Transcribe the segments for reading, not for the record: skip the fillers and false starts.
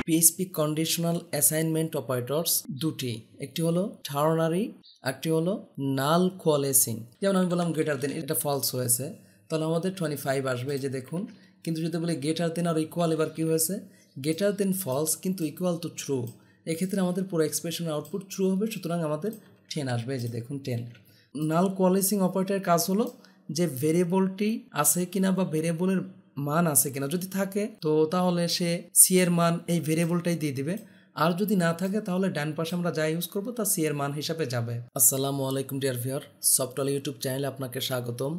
PHP conditional assignment operators দুটি, একটি হলো টার্নারি, একটি হলো নাল কোয়ালেসিং। যেমন আমি বললাম গ্রেটার দেন, এটা ফলস হয়েছে, তাহলে আমাদের 25 আসবে, এই যে দেখুন। কিন্তু যদি বলি গ্রেটার দেন আর ইকুয়াল, এবার কী হয়েছে, গ্রেটার দেন ফলস কিন্তু ইকুয়াল টু ট্রু, এক্ষেত্রে আমাদের পুরো এক্সপ্রেশনের আউটপুট ট্রু হবে, সুতরাং আমাদের 10 আসবে, এই যে দেখুন 10। নাল কোয়ালেসিং অপারেটরের কাজ হলো যে ভেরিয়েবলটি আছে কিনা বা ভেরিয়েবলের মান আছে কিনা, যদি থাকে তো তাহলে সে সি এর মান এই ভেরিয়েবলটাই দিয়ে দিবে, আর যদি না থাকে তাহলে ডান পাশে আমরা যা ইউজ করবো তা সি এর মান হিসাবে যাবে। আসসালামু আলাইকুম ডিয়ার ভিউয়ার, সফটওয়্যার ইউটিউব চ্যানেলে আপনাকে স্বাগতম।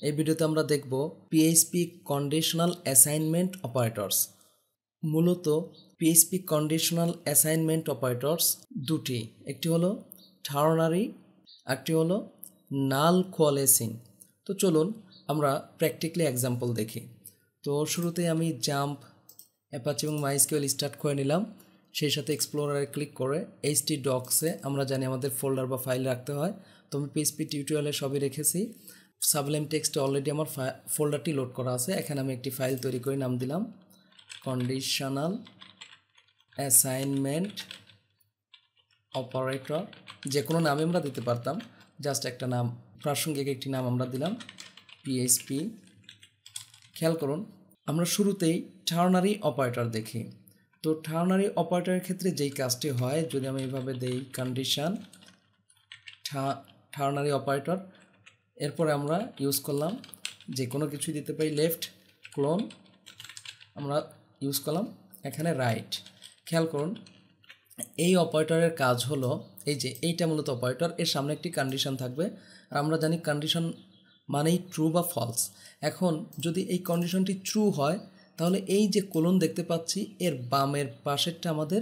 এই ভিডিওতে আমরা দেখব পিএইচপি কন্ডিশনাল অ্যাসাইনমেন্ট অপারেটরস। মূলত পিএইচপি কন্ডিশনাল অ্যাসাইনমেন্ট অপারেটরস দুটি, একটি হলো টার্নারি, একটি হলো নাল কোয়ালেসিং। তো চলুন আমরা প্র্যাকটিক্যালি এক্সাম্পল দেখি। তো শুরুতেই আমি জাম্প, অ্যাপাচি এবং মাইস্কিউএল স্টার্ট করে নিলাম, সেই সাথে এক্সপ্লোরারে ক্লিক করে এইচটি ডক্সে আমরা জানি আমাদের ফোল্ডার বা ফাইল রাখতে হয়, তো আমি পিএইচপি টিউটোরিয়ালে সবই রেখেছি। সাবলাইম টেক্সটে অলরেডি আমার ফোল্ডারটি লোড করা আছে, এখানে আমি একটি ফাইল তৈরি করে নাম দিলাম কন্ডিশনাল অ্যাসাইনমেন্ট অপারেটর। যে কোনো নামে আমরা দিতে পারতাম, জাস্ট একটা নাম, প্রাসঙ্গিক একটি নাম আমরা দিলাম পিএইচপি। খেয়াল করুন, আমরা শুরুতেই টার্নারি অপারেটর দেখি। তো টার্নারি অপারেটরের ক্ষেত্রে যেই কাজটি হয়, যদি আমি এইভাবে দেই কন্ডিশন টার্নারি অপারেটর, এরপরে আমরা ইউজ করলাম যে কোনো কিছুই দিতে পারি, লেফট ক্লোন আমরা ইউজ করলাম, এখানে রাইট। খেয়াল করুন, এই অপারেটরের কাজ হলো এই যে এইটা মূলত অপারেটর, এর সামনে একটি কন্ডিশন থাকবে, আর আমরা জানি কন্ডিশন মানেই ট্রু বা ফলস। এখন যদি এই কন্ডিশনটি ট্রু হয় তাহলে এই যে কোলন দেখতে পাচ্ছি এর বামের পাশেরটা আমাদের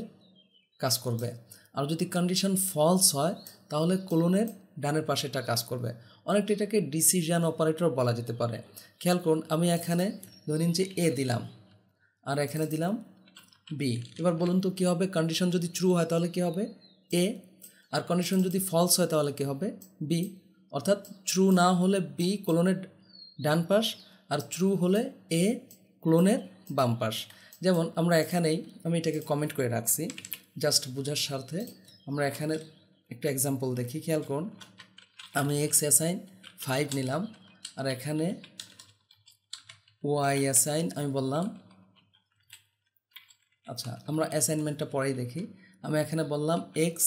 কাজ করবে, আর যদি কন্ডিশন ফলস হয় তাহলে কোলনের ডানের পাশেরটা কাজ করবে। অনেকটা এটাকে ডিসিশন অপারেটর বলা যেতে পারে। খেয়াল করুন, আমি এখানে ধরেন যে এ দিলাম আর এখানে দিলাম বি। এবার বলুন তো কী হবে, কন্ডিশন যদি ট্রু হয় তাহলে কী হবে এ, আর কন্ডিশন যদি ফলস হয় তাহলে কী হবে বি। অর্থাৎ ট্রু না হলে বি কোলনের ডান পাশ, আর ট্রু হলে এ ক্লোনের বাম পাশ। যেমন আমরা এখানেই, আমি এটাকে কমেন্ট করে রাখছি জাস্ট বোঝার স্বার্থে। আমরা এখানে একটা এক্সাম্পল দেখি, খেয়াল করুন, আমি এক্স অ্যাসাইন 5 নিলাম, আর এখানে ওয়াই অ্যাসাইন আমি বললাম, আচ্ছা আমরা অ্যাসাইনমেন্টটা পরেই দেখি। আমি এখানে বললাম এক্স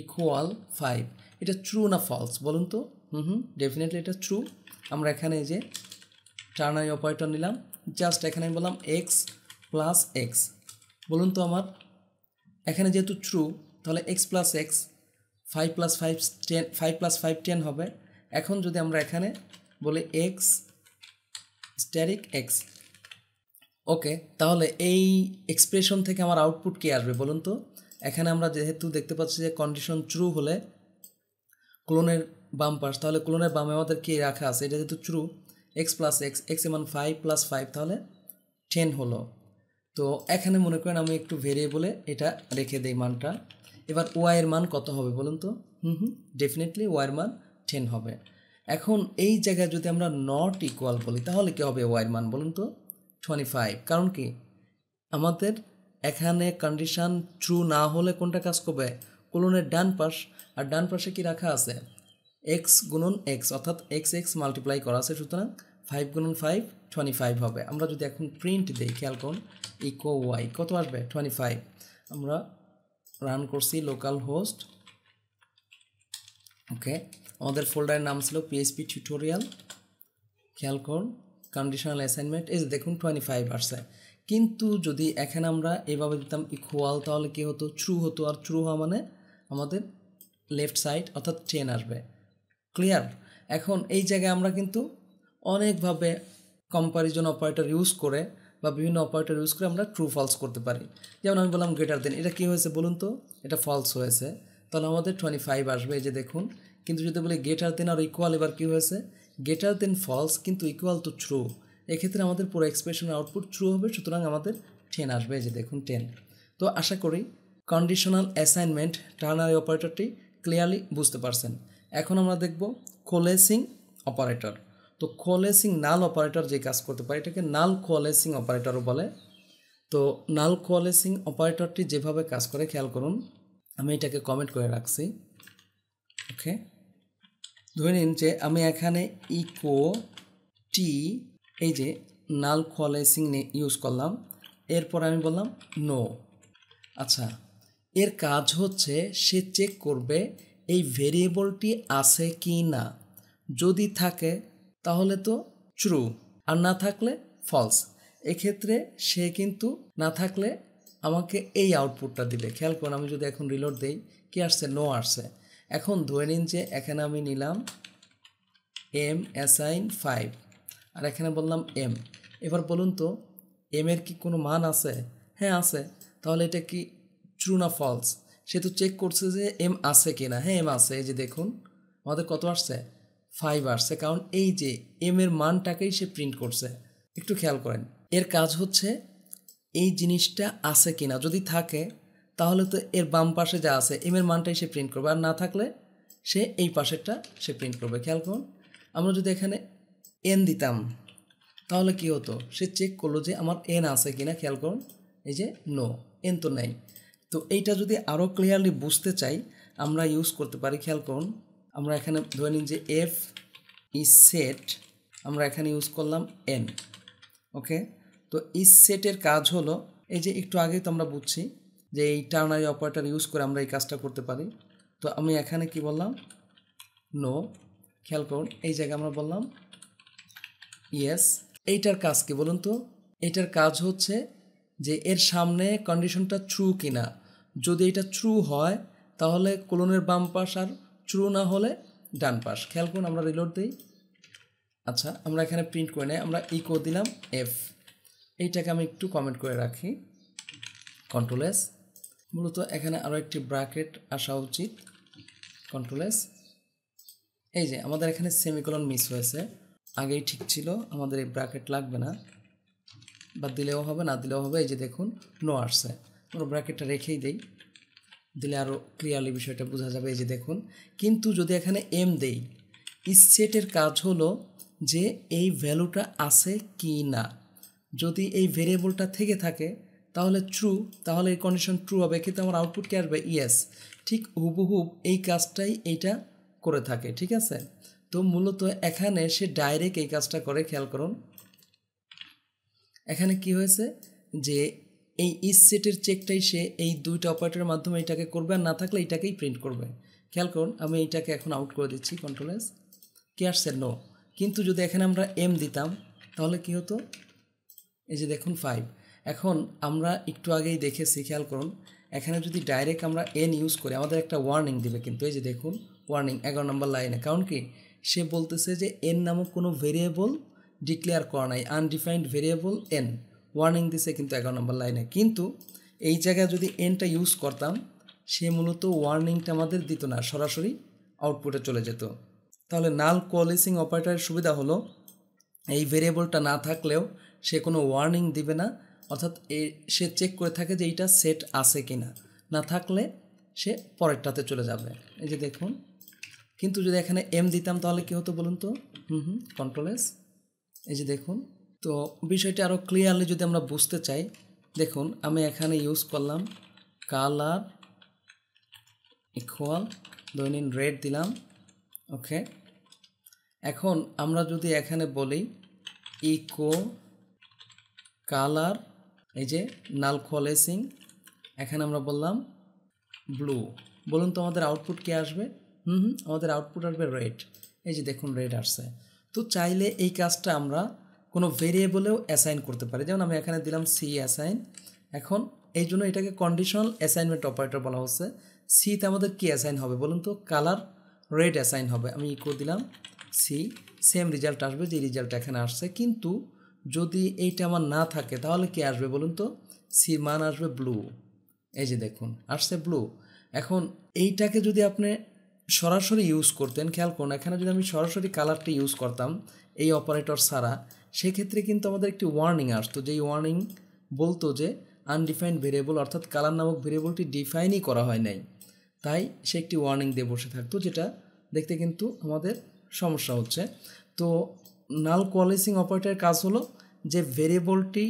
ইকুয়াল 5, এটা ট্রু না ফলস বলুন তো? ডেফিনেটলি এটা ট্রু। আমরা এখানে এই যে টার্নারি অপারেটর নিলাম, জাস্ট এখানে আমি বললাম এক্স প্লাস এক্স। বলুন তো আমার এখানে যেহেতু ট্রু তাহলে x plus x 5 plus 5 10, 5 plus 5 10 হবে। এখন যদি আমরা এখানে বলি এক্স স্ট্যাটিক এক্স, ওকে, তাহলে এই এক্সপ্রেশন থেকে আমার আউটপুট কী আসবে বলুন তো? এখানে আমরা যেহেতু দেখতে পাচ্ছি যে কন্ডিশন ট্রু হলে ক্লোনের বাম পাশ, তাহলে ক্লোনের বামে আমাদের কী রাখা আছে, এটা যেহেতু true, x plus x, x এর মান 5 প্লাস 5 তাহলে 10 হলো। তো এখানে মনে করেন আমি একটু ভেরিয়েবলে এটা রেখে দেই মানটা। এবার ওয়াইয়ের মান কত হবে বলুন তো? ডেফিনেটলি ওয়াইয়ের মান 10 হবে। এখন এই জায়গায় যদি আমরা নট ইকুয়াল বলি তাহলে কী হবে ওয়াইয়ের মান বলুন তো? 25। কারণ কি আমাদের এখানে কন্ডিশন ট্রু না হলে কোনটা কাজ করবে, কোলনের ডান পাশ, আর ডান পাশে কি রাখা আছে এক্স গুণন এক্স, অর্থাৎ এক্স এক্স মাল্টিপ্লাই করা আছে, সুতরাং 5 গুণন 5 25 হবে। আমরা যদি এখন প্রিন্ট দিই, খেয়াল করুন ইকো ওয়াই কত আসবে 25। আমরা রান করছি লোকাল হোস্ট, ওকে, আমাদের ফোল্ডারের নাম ছিল পিএইচপি টিউটোরিয়াল। খেয়াল করুন কন্ডিশনাল অ্যাসাইনমেন্ট, এই যে দেখুন 25 আসছে। কিন্তু যদি এখানে আমরা এভাবে দিতাম ইকুয়াল তাহলে কী হতো, ট্রু হতো, আর ট্রু হওয়া মানে আমাদের লেফট সাইড অর্থাৎ 10 আসবে। ক্লিয়ার? এখন এই জায়গায় আমরা কিন্তু অনেকভাবে কম্প্যারিজন অপারেটর ইউজ করে বা বিভিন্ন অপারেটর ইউজ করে আমরা ট্রু ফলস করতে পারি। যেমন আমি বললাম গ্রেটার দেন, এটা কী হয়েছে বলুন তো? এটা ফলস হয়েছে, তাহলে আমাদের 25 আসবে, এই যে দেখুন। কিন্তু যদি বলি গ্রেটার দেন আর ইকুয়াল, এবার কী হয়েছে, গ্রেটার দেন ফলস কিন্তু ইকুয়াল টু ট্রু, এক্ষেত্রে আমাদের পুরো এক্সপ্রেশনের আউটপুট ট্রু হবে, সুতরাং আমাদের 10 আসবে, এই যে দেখুন 10। তো আশা করি কন্ডিশনাল অ্যাসাইনমেন্ট টার্নারি অপারেটরটি ক্লিয়ারলি বুঝতে পারছেন। এখন আমরা দেখব কোলেসিং অপারেটর। তো কোলেসিং নাল অপারেটর যে কাজ করতে পারে এটাকে নাল কোলেসিং অপারেটরও বলে। তো নাল কোয়ালেসিং অপারেটরটি যেভাবে কাজ করে খেয়াল করুন, আমি এটাকে কমেন্ট করে রাখছি। ওকে, ধরে নিন যে আমি এখানে ইকো টি এই যে নাল কোয়ালেসিং ইউজ করলাম, এরপর আমি বললাম নো। আচ্ছা, এর কাজ হচ্ছে সে চেক করবে এই ভেরিয়েবলটি আছে কি না। যদি থাকে তাহলে তো ট্রু, আর না থাকলে ফলস। এক্ষেত্রে সে কিন্তু না থাকলে আমাকে এই আউটপুটটা দিবে। খেয়াল করুন, আমি যদি এখন রিলোড দেই, কি আসছে? নো আসছে। এখন ধরে নিন যে এখানে আমি নিলাম এম অ্যাসাইন 5 আর এখানে বললাম এম। এবার বলুন তো এম এর কি কোনো মান আছে? হ্যাঁ আছে। তাহলে এটা কি ট্রু না ফলস? সে তো চেক করছে যে এম আছে কি না। হ্যাঁ এম আছে, এই যে দেখুন আমাদের কত আসছে? 5 আসছে, কারণ এই যে এম এর মানটাকেই সে প্রিন্ট করছে। একটু খেয়াল করেন, এর কাজ হচ্ছে এই জিনিসটা আছে কি না। যদি থাকে তাহলে তো এর বাম পাশে যা আছে এম এর মানটাই সে প্রিন্ট করবে, আর না থাকলে সে এই পাশেরটা সে প্রিন্ট করবে। খেয়াল করুন, আমরা যদি এখানে এন দিতাম তাহলে কি হতো? সে চেক করলো যে আমার এন আছে কিনা। খেয়াল করুন, এই যে নো, এন তো নেই। তো এইটা যদি আরও ক্লিয়ারলি বুঝতে চাই আমরা ইউজ করতে পারি। খেয়াল করুন, আমরা এখানে ধরে নিন যে এফ ইজ সেট, আমরা এখানে ইউজ করলাম এন। ওকে, তো ইজ সেটের কাজ হলো এই যে একটু আগেই তো আমরা বুঝছি যে এই টার্নারি অপারেটর ইউজ করে আমরা এই কাজটা করতে পারি। তো আমি এখানে কি বললাম? নো। খেয়াল করুন, এই জায়গায় আমরা বললাম ইয়েস। এইটার কাজ কি বলুন তো? এইটার কাজ হচ্ছে যে এর সামনে কন্ডিশনটা ট্রু কিনা। যদি এটা ট্রু হয় তাহলে কোলনের বাম পাশ, আর ট্রু না হলে ডান পাশ। খেয়াল করুন, আমরা রিলোড দিই। আচ্ছা, আমরা এখানে প্রিন্ট করে নেই, আমরা ইকো দিলাম এফ। এইটাকে আমি একটু কমেন্ট করে রাখি, কন্ট্রোল এস। মূলত এখানে আরও একটি ব্র্যাকেট আসা উচিত, কন্ট্রোল এস। এই যে আমাদের এখানে সেমিকোলন মিস হয়েছে, আগেই ঠিক ছিল, আমাদের এই ব্র্যাকেট লাগবে না, বা দিলেও হবে না দিলেও হবে। এই যে দেখুন নো আসছে, আমরা ব্র্যাকেটটা রেখেই দেই, দিলে আরও ক্লিয়ারলি বিষয়টা বোঝা যাবে। এই যে দেখুন, কিন্তু যদি এখানে এম দেই, সেটের কাজ হলো যে এই ভ্যালুটা আছে কি না। যদি এই ভেরিয়েবলটা থেকে থাকে তাহলে ট্রু, তাহলে এই কন্ডিশন ট্রু হবে, কিন্তু আমার আউটপুট কি আসবে? ইয়েস। ঠিক হুবহুব এই কাজটাই এইটা করে থাকে, ঠিক আছে? তো মূলত এখানে সে ডাইরেক্ট এই কাজটা করে। খেয়াল করুন, এখানে কি হয়েছে যে এই ইজ সেটের চেকটাই সে এই দুইটা অপারেটরের মাধ্যমে এটাকে করবে, আর না থাকলে এটাকেই প্রিন্ট করবে। খেয়াল করুন, আমি এইটাকে এখন আউট করে দিচ্ছি, কন্ট্রোল এস। কি আসছে? নো। কিন্তু যদি এখানে আমরা এম দিতাম তাহলে কি হতো? এই যে দেখুন 5। এখন আমরা একটু আগেই দেখেছি, খেয়াল করুন, এখানে যদি ডাইরেক্ট আমরা এন ইউজ করি আমাদের একটা ওয়ার্নিং দিবে, কিন্তু এই যে দেখুন ওয়ার্নিং 11 নম্বর লাইনে। কারণ কি? সে বলতেছে যে এন নামক কোনো ভেরিয়েবল ডিক্লেয়ার করা নাই, আনডিফাইন্ড ভেরিয়েবল এন, ওয়ার্নিং দিছে কিন্তু 11 নম্বর লাইনে। কিন্তু এই জায়গায় যদি এনটা ইউজ করতাম সে মূলত ওয়ার্নিংটা আমাদের দিত না, সরাসরি আউটপুটে চলে যেত। তাহলে নাল কোয়ালিসিং অপারেটরের সুবিধা হলো এই ভেরিয়েবলটা না থাকলেও সে কোনো ওয়ার্নিং দিবে না, অর্থাৎ সে চেক করে থাকে যে এইটা সেট আছে কি না, না থাকলে সে পরেরটাতে চলে যাবে। এই যে দেখুন, কিন্তু যদি এখানে এম দিতাম তাহলে কী হতো বলুন তো? Control S. এই যে দেখুন, তো বিষয়টা আরও ক্লিয়ারলি যদি আমরা বুঝতে চাই, দেখুন আমি এখানে ইউজ করলাম কালার ইকুয়াল দৈনিক রেড দিলাম। ওকে, এখন আমরা যদি এখানে বলি ইকো কালার, এই যে নাল কোয়ালেসিং, এখানে আমরা বললাম ব্লু। বলুন তো আমাদের আউটপুট কী আসবে? আমাদের আউটপুট আসবে রেড। এই যে দেখুন রেড আসছে। তো চাইলে এই কাজটা আমরা কোনো ভেরিয়েবলেও অ্যাসাইন করতে পারি, যেমন আমি এখানে দিলাম সি অ্যাসাইন। এখন এই জন্য এটাকে কন্ডিশনাল অ্যাসাইনমেন্ট অপারেটর বলা হচ্ছে। সিতে আমাদের কী অ্যাসাইন হবে বলুন তো? কালার রেড অ্যাসাইন হবে। আমি ইকো দিলাম সি, সেম রেজাল্ট আসবে যে রেজাল্ট এখানে আসছে। কিন্তু যদি এইটা আমার না থাকে তাহলে কি আসবে বলুন তো? সি মান আসবে ব্লু। এই যে দেখুন আসছে ব্লু। এখন এইটাকে যদি আপনি সরাসরি ইউজ করতেন, খেয়াল করুন এখানে যদি আমি সরাসরি কালারটা ইউজ করতাম এই অপারেটর ছাড়া, সেক্ষেত্রে কিন্তু আমাদের একটি ওয়ার্নিং আসতো, যেই ওয়ার্নিং বলতো যে আনডিফাইন্ড ভেরিয়েবল, অর্থাৎ কালার নামক ভেরিয়েবলটি ডিফাইনই করা হয় নাই, তাই সে একটি ওয়ার্নিং দিয়ে বসে থাকতো, যেটা দেখতে কিন্তু আমাদের সমস্যা হচ্ছে। তো নাল কোয়ালিসিং অপারেটরের কাজ হলো যে ভেরিয়েবলটি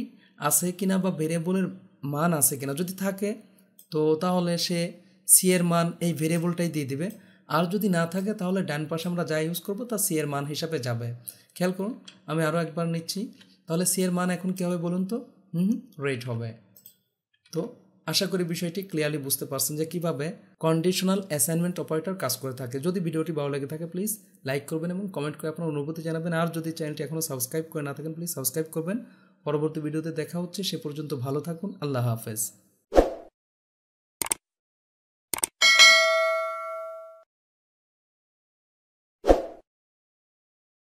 আছে কিনা বা ভেরিয়েবলের মান আছে কিনা, যদি থাকে তো তাহলে সে সি এর মান এই ভেরিয়েবলটাই দিয়ে দিবে, আর যদি না থাকে তাহলে ডান পাশে আমরা যা ইউজ করবো তা সি এর মান হিসাবে যাবে। খেয়াল করুন, আমি আরও একবার নিচ্ছি। তাহলে সি এর মান এখন কী হবে বলুন তো? রেট হবে। তো আশা করি বিষয়টি ক্লিয়ারলি বুঝতে পারছেন যে কীভাবে কন্ডিশনাল অ্যাসাইনমেন্ট অপারেটর কাজ করে থাকে। যদি ভিডিওটি ভালো লেগে থাকে প্লিজ লাইক করবেন এবং কমেন্ট করে আপনার অনুভূতি জানাবেন। আর যদি চ্যানেলটি এখনও সাবস্ক্রাইব করে না থাকেন প্লিজ সাবস্ক্রাইব করবেন। পরবর্তী ভিডিওতে দেখা হচ্ছে, সে পর্যন্ত ভালো থাকুন। আল্লাহ হাফেজ।